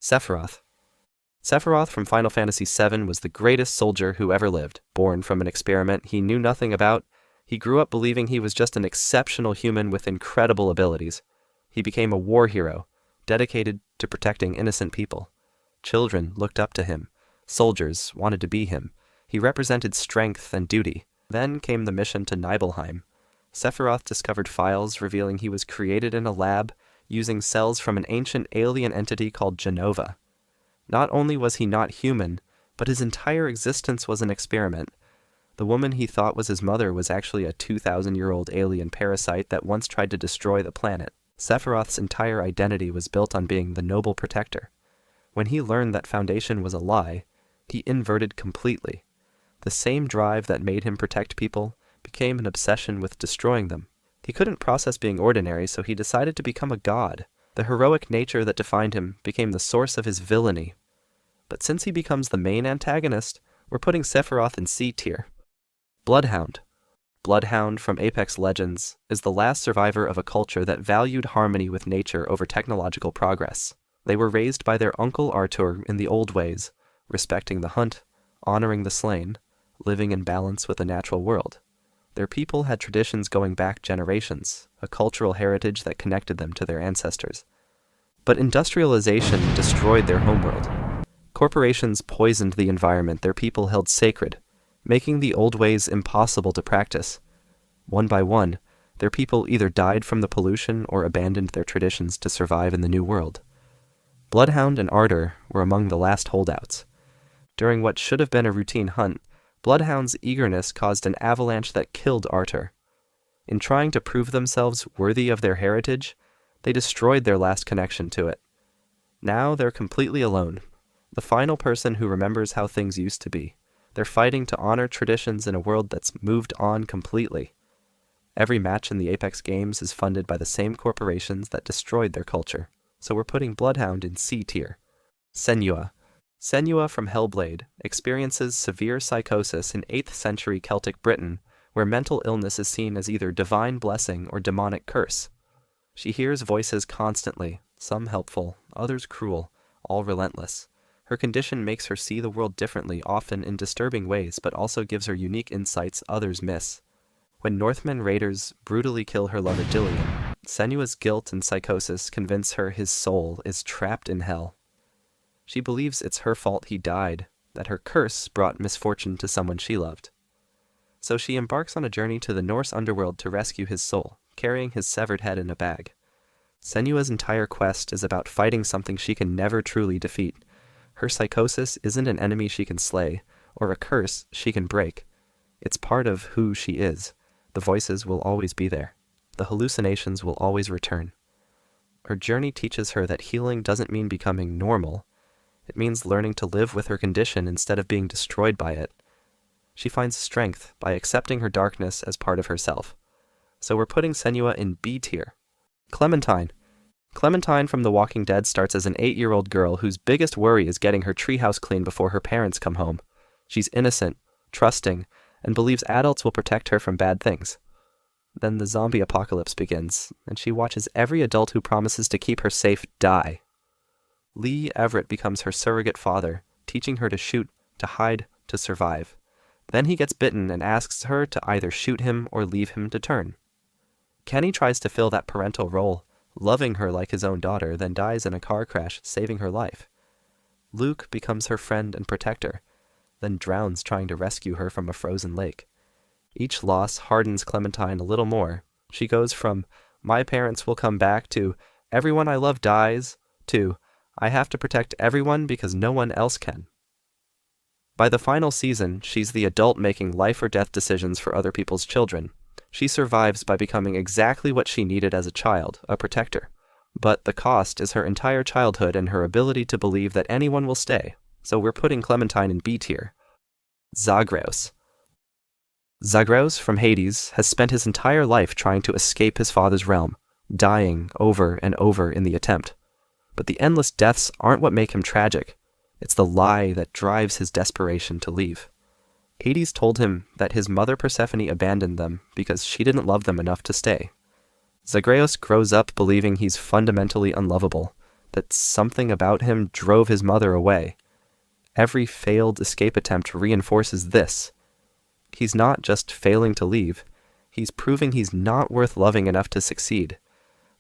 Sephiroth. Sephiroth from Final Fantasy VII was the greatest soldier who ever lived. Born from an experiment he knew nothing about, he grew up believing he was just an exceptional human with incredible abilities. He became a war hero, dedicated to protecting innocent people. Children looked up to him. Soldiers wanted to be him. He represented strength and duty. Then came the mission to Nibelheim. Sephiroth discovered files revealing he was created in a lab using cells from an ancient alien entity called Jenova. Not only was he not human, but his entire existence was an experiment. The woman he thought was his mother was actually a 2,000-year-old alien parasite that once tried to destroy the planet. Sephiroth's entire identity was built on being the noble protector. When he learned that Foundation was a lie, he inverted completely. The same drive that made him protect people became an obsession with destroying them. He couldn't process being ordinary, so he decided to become a god. The heroic nature that defined him became the source of his villainy. But since he becomes the main antagonist, we're putting Sephiroth in C tier. Bloodhound. Bloodhound from Apex Legends is the last survivor of a culture that valued harmony with nature over technological progress. They were raised by their uncle Artur in the old ways, respecting the hunt, honoring the slain, living in balance with the natural world. Their people had traditions going back generations, a cultural heritage that connected them to their ancestors. But industrialization destroyed their homeworld. Corporations poisoned the environment their people held sacred, making the old ways impossible to practice. One by one, their people either died from the pollution or abandoned their traditions to survive in the new world. Bloodhound and Artur were among the last holdouts. During what should have been a routine hunt, Bloodhound's eagerness caused an avalanche that killed Artur. In trying to prove themselves worthy of their heritage, they destroyed their last connection to it. Now they're completely alone, the final person who remembers how things used to be. They're fighting to honor traditions in a world that's moved on completely. Every match in the Apex games is funded by the same corporations that destroyed their culture, so we're putting Bloodhound in C tier. Senua. Senua from Hellblade experiences severe psychosis in 8th century Celtic Britain, where mental illness is seen as either divine blessing or demonic curse. She hears voices constantly, some helpful, others cruel, all relentless. Her condition makes her see the world differently, often in disturbing ways, but also gives her unique insights others miss. When Northmen raiders brutally kill her lover Dillion, Senua's guilt and psychosis convince her his soul is trapped in hell. She believes it's her fault he died, that her curse brought misfortune to someone she loved. So she embarks on a journey to the Norse underworld to rescue his soul, carrying his severed head in a bag. Senua's entire quest is about fighting something she can never truly defeat. Her psychosis isn't an enemy she can slay, or a curse she can break. It's part of who she is. The voices will always be there. The hallucinations will always return. Her journey teaches her that healing doesn't mean becoming normal. It means learning to live with her condition instead of being destroyed by it. She finds strength by accepting her darkness as part of herself. So we're putting Senua in B tier. Clementine. Clementine from The Walking Dead starts as an 8-year-old girl whose biggest worry is getting her treehouse clean before her parents come home. She's innocent, trusting, and believes adults will protect her from bad things. Then the zombie apocalypse begins, and she watches every adult who promises to keep her safe die. Lee Everett becomes her surrogate father, teaching her to shoot, to hide, to survive. Then he gets bitten and asks her to either shoot him or leave him to turn. Kenny tries to fill that parental role, loving her like his own daughter, then dies in a car crash, saving her life. Luke becomes her friend and protector, then drowns trying to rescue her from a frozen lake. Each loss hardens Clementine a little more. She goes from, "My parents will come back," to, "Everyone I love dies," to, "I have to protect everyone because no one else can." By the final season, she's the adult making life or death decisions for other people's children. She survives by becoming exactly what she needed as a child, a protector. But the cost is her entire childhood and her ability to believe that anyone will stay. So we're putting Clementine in B tier. Zagreus. Zagreus from Hades has spent his entire life trying to escape his father's realm, dying over and over in the attempt. But the endless deaths aren't what make him tragic. It's the lie that drives his desperation to leave. Hades told him that his mother Persephone abandoned them because she didn't love them enough to stay. Zagreus grows up believing he's fundamentally unlovable, that something about him drove his mother away. Every failed escape attempt reinforces this. He's not just failing to leave, he's proving he's not worth loving enough to succeed.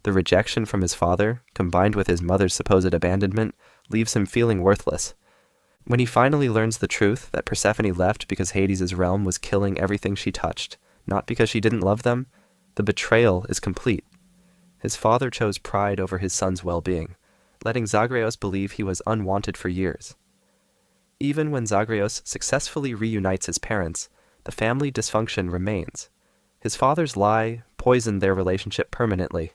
The rejection from his father, combined with his mother's supposed abandonment, leaves him feeling worthless. When he finally learns the truth that Persephone left because Hades' realm was killing everything she touched, not because she didn't love them, the betrayal is complete. His father chose pride over his son's well-being, letting Zagreus believe he was unwanted for years. Even when Zagreus successfully reunites his parents, the family dysfunction remains. His father's lie poisoned their relationship permanently.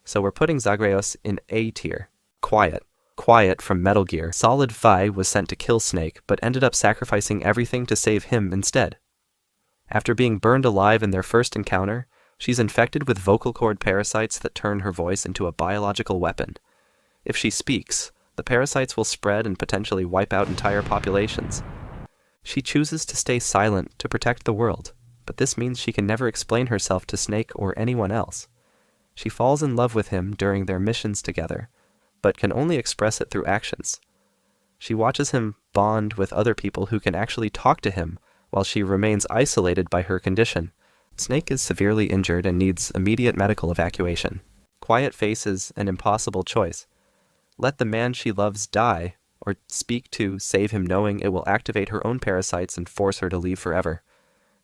So we're putting Zagreus in A tier. Quiet. Quiet from Metal Gear. Solid Vi was sent to kill Snake, but ended up sacrificing everything to save him instead. After being burned alive in their first encounter, she's infected with vocal cord parasites that turn her voice into a biological weapon. If she speaks, the parasites will spread and potentially wipe out entire populations. She chooses to stay silent to protect the world, but this means she can never explain herself to Snake or anyone else. She falls in love with him during their missions together, but can only express it through actions. She watches him bond with other people who can actually talk to him while she remains isolated by her condition. Snake is severely injured and needs immediate medical evacuation. Quiet faces an impossible choice. Let the man she loves die, or speak to save him knowing it will activate her own parasites and force her to leave forever.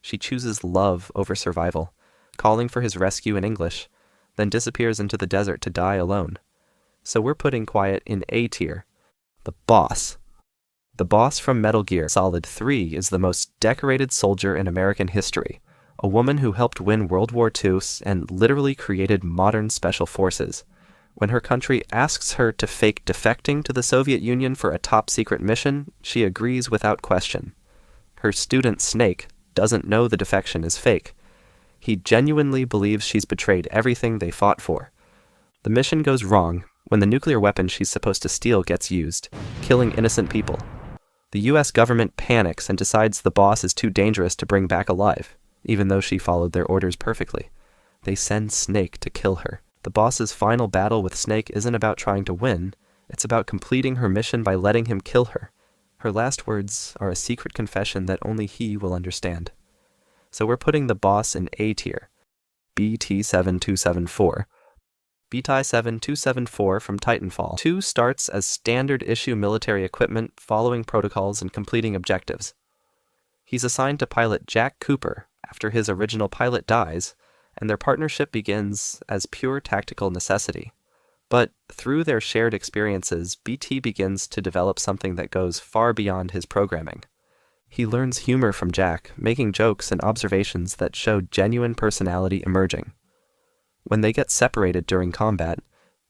She chooses love over survival, calling for his rescue in English, then disappears into the desert to die alone. So we're putting Quiet in A tier. The boss. The boss from Metal Gear Solid 3 is the most decorated soldier in American history, a woman who helped win World War II and literally created modern special forces. When her country asks her to fake defecting to the Soviet Union for a top-secret mission, she agrees without question. Her student Snake doesn't know the defection is fake. He genuinely believes she's betrayed everything they fought for. The mission goes wrong when the nuclear weapon she's supposed to steal gets used, killing innocent people. The US government panics and decides the boss is too dangerous to bring back alive, even though she followed their orders perfectly. They send Snake to kill her. The boss's final battle with Snake isn't about trying to win, it's about completing her mission by letting him kill her. Her last words are a secret confession that only he will understand. So we're putting the boss in A tier. BT-7274. BT-7274 from Titanfall 2 starts as standard issue military equipment, following protocols and completing objectives. He's assigned to pilot Jack Cooper after his original pilot dies, and their partnership begins as pure tactical necessity. But through their shared experiences, BT begins to develop something that goes far beyond his programming. He learns humor from Jack, making jokes and observations that show genuine personality emerging. When they get separated during combat,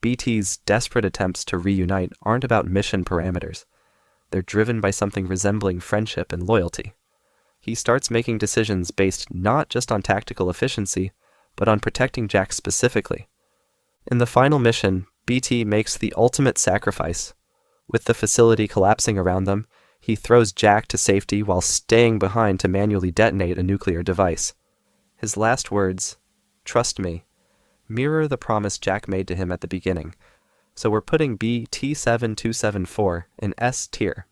BT's desperate attempts to reunite aren't about mission parameters. They're driven by something resembling friendship and loyalty. He starts making decisions based not just on tactical efficiency, but on protecting Jack specifically. In the final mission, BT makes the ultimate sacrifice. With the facility collapsing around them, he throws Jack to safety while staying behind to manually detonate a nuclear device. His last words, "Trust me," mirror the promise Jack made to him at the beginning, so we're putting BT-7274 in S tier.